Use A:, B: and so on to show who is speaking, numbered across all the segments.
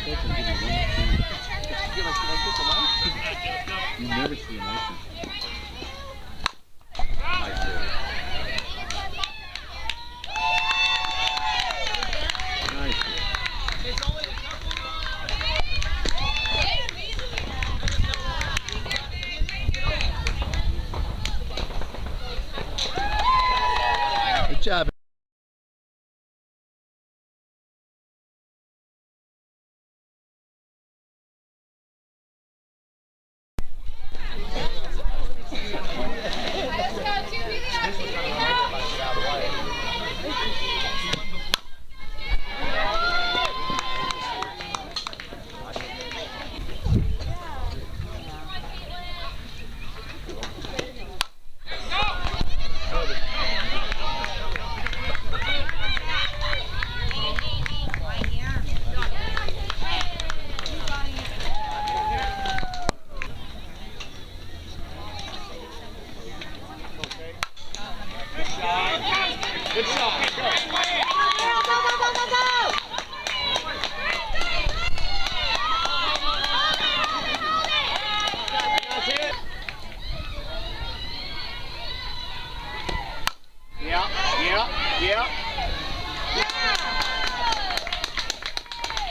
A: You never see a nice one. Good job.
B: Good shot. Yeah.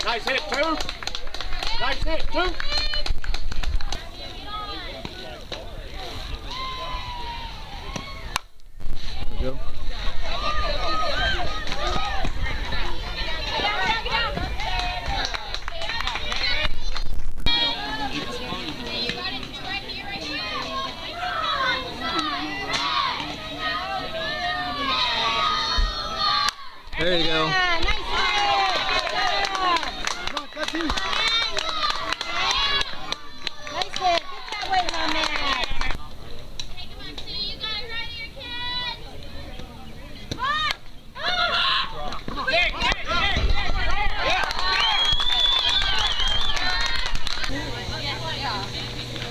B: Nice hit, two. Nice hit, two.
A: There we go. There you go.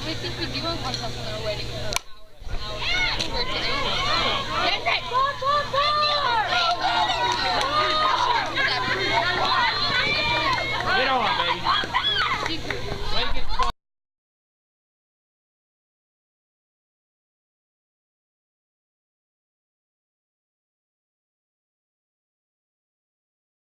C: We think we do want something we're waiting for.